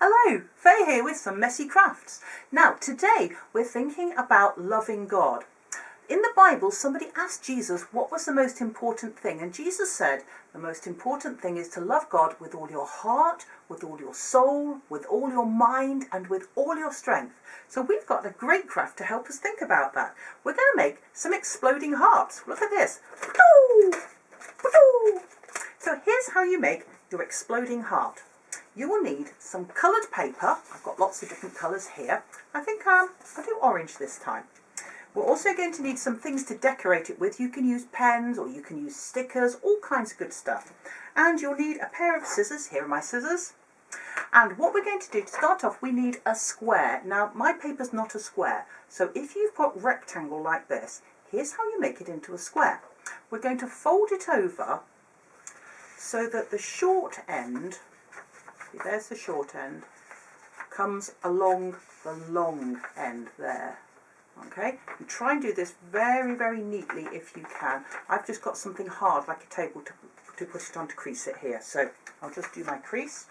Hello, Faye here with some messy crafts. Now today we're thinking about loving God. In the Bible somebody asked Jesus what was the most important thing, and Jesus said the most important thing is to love God with all your heart, with all your soul, with all your mind and with all your strength. So we've got a great craft to help us think about that. We're going to make some exploding hearts. Look at this. So here's how you make your exploding heart. You will need some coloured paper. I've got lots of different colours here. I think I'll do orange this time. We're also going to need some things to decorate it with. You can use pens or you can use stickers, all kinds of good stuff. And you'll need a pair of scissors. Here are my scissors. And what we're going to do to start off, we need a square. Now my paper's not a square, so if you've got rectangle like this, here's how you make it into a square. We're going to fold it over so that the short end, there's the short end, comes along the long end there. Okay, and try and do this very, very neatly if you can. I've just got something hard like a table to put it on to crease it here, so I'll just do my crease.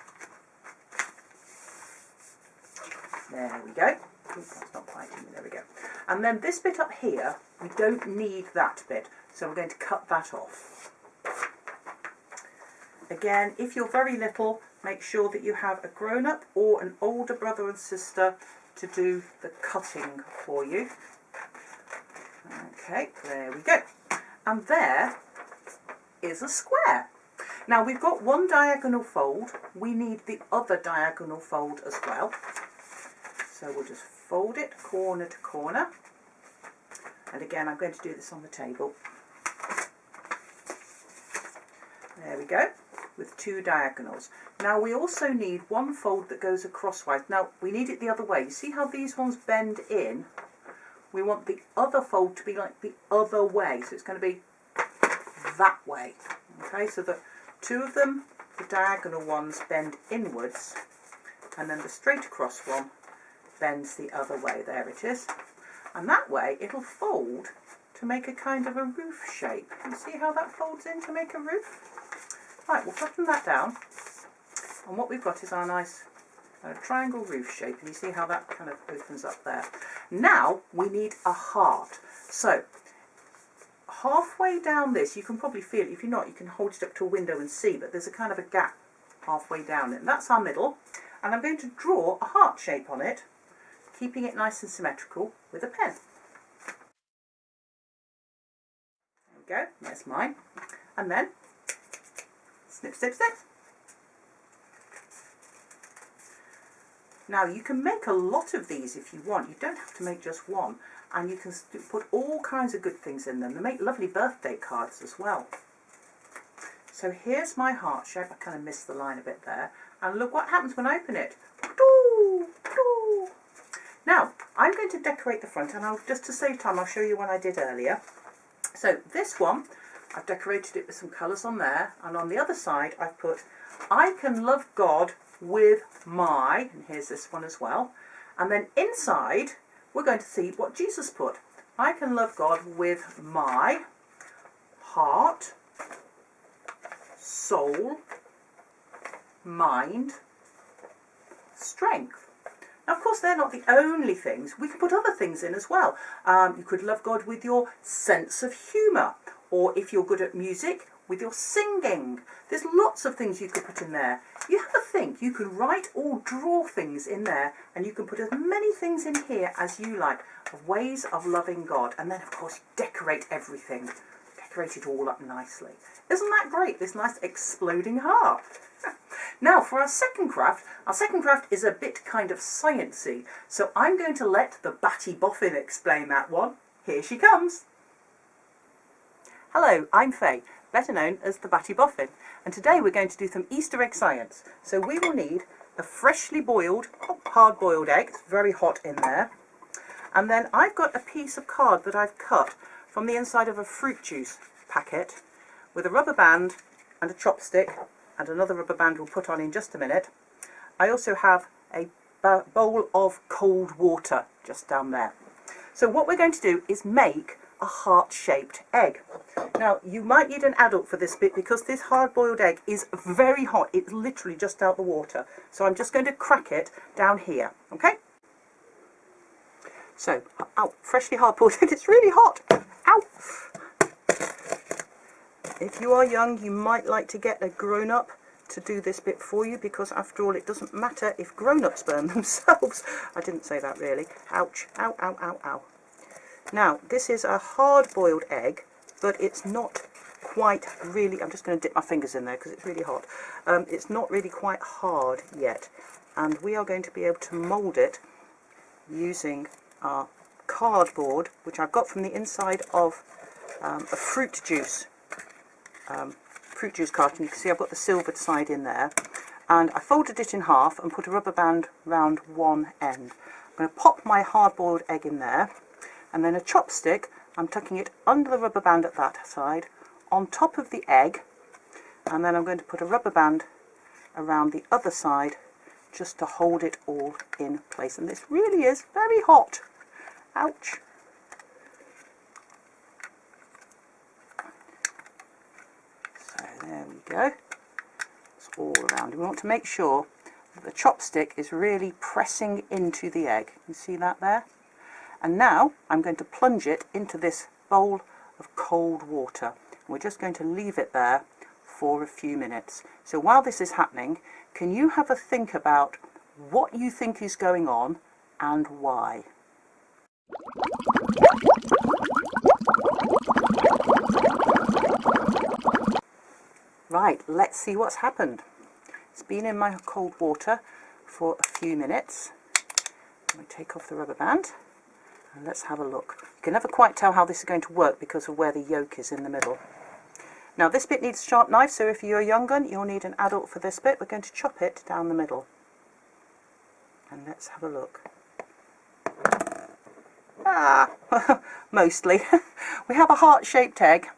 There we go. Ooh, that's not quite in. There we go. And then this bit up here, we don't need that bit, so we're going to cut that off. Again, if you're very little, make sure that you have a grown-up or an older brother and sister to do the cutting for you. Okay, there we go. And there is a square. Now we've got one diagonal fold. We need the other diagonal fold as well. So we'll just fold it corner to corner. And again, I'm going to do this on the table. There we go, with two diagonals. Now we also need one fold that goes acrosswise. Now we need it the other way. You see how these ones bend in? We want the other fold to be like the other way. So it's going to be that way. Okay, so the two of them, the diagonal ones, bend inwards, and then the straight across one bends the other way. There it is. And that way it'll fold to make a kind of a roof shape. You see how that folds in to make a roof? Right, we'll flatten that down, and what we've got is our nice triangle roof shape, and you see how that kind of opens up there. Now we need a heart. So halfway down this, you can probably feel it. If you're not, you can hold it up to a window and see, but there's a kind of a gap halfway down it, and that's our middle. And I'm going to draw a heart shape on it, keeping it nice and symmetrical with a pen. There we go, there's mine. And then snip, snip, snip. Now you can make a lot of these if you want. You don't have to make just one. And you can put all kinds of good things in them. They make lovely birthday cards as well. So here's my heart shape. I kind of missed the line a bit there. And look what happens when I open it. Now I'm going to decorate the front, and just to save time, I'll show you one I did earlier. So this one, I've decorated it with some colours on there, and on the other side I've put, I can love God with my, and here's this one as well, and then inside we're going to see what Jesus put. I can love God with my heart, soul, mind, strength. Now, of course, they're not the only things. We can put other things in as well. You could love God with your sense of humour, or if you're good at music, with your singing. There's lots of things you could put in there. You have a think. You can write or draw things in there, and you can put as many things in here as you like of ways of loving God. And then, of course, decorate everything. Decorate it all up nicely. Isn't that great? This nice exploding heart. Now for our second craft is a bit kind of sciencey, so I'm going to let the Batty Boffin explain that one. Here she comes. Hello, I'm Faye, better known as the Batty Boffin, and today we're going to do some Easter egg science. So we will need a freshly boiled, hard-boiled egg. It's very hot in there. And then I've got a piece of card that I've cut from the inside of a fruit juice packet with a rubber band and a chopstick, and another rubber band we'll put on in just a minute. I also have a bowl of cold water just down there. So what we're going to do is make a heart-shaped egg. Now, you might need an adult for this bit because this hard-boiled egg is very hot. It's literally just out the water. So I'm just going to crack it down here, okay? So, ow, freshly hard-boiled egg, it's really hot. Ow! If you are young, you might like to get a grown-up to do this bit for you, because after all, it doesn't matter if grown-ups burn themselves. I didn't say that really. Ouch. Ow, ow, ow, ow. Now, this is a hard-boiled egg, but it's not quite really, I'm just going to dip my fingers in there because it's really hot. It's not really quite hard yet, and we are going to be able to mould it using our cardboard, which I've got from the inside of a fruit juice carton. You can see I've got the silvered side in there, and I folded it in half and put a rubber band round one end. I'm going to pop my hard-boiled egg in there, and then a chopstick, I'm tucking it under the rubber band at that side, on top of the egg, and then I'm going to put a rubber band around the other side just to hold it all in place. And this really is very hot. Ouch. So there we go. It's all around. We want to make sure that the chopstick is really pressing into the egg. You see that there? And now I'm going to plunge it into this bowl of cold water. We're just going to leave it there for a few minutes. So while this is happening, can you have a think about what you think is going on and why? Right, let's see what's happened. It's been in my cold water for a few minutes. I'm going to take off the rubber band. And let's have a look. You can never quite tell how this is going to work because of where the yolk is in the middle. Now this bit needs a sharp knife, so if you're a young gun, you'll need an adult for this bit. We're going to chop it down the middle. And let's have a look. Ah, mostly. We have a heart-shaped egg,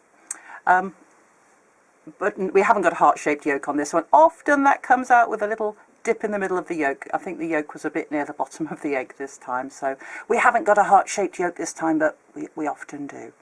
but we haven't got a heart-shaped yolk on this one. Often that comes out with a little dip in the middle of the yolk. I think the yolk was a bit near the bottom of the egg this time, so we haven't got a heart-shaped yolk this time, but we often do.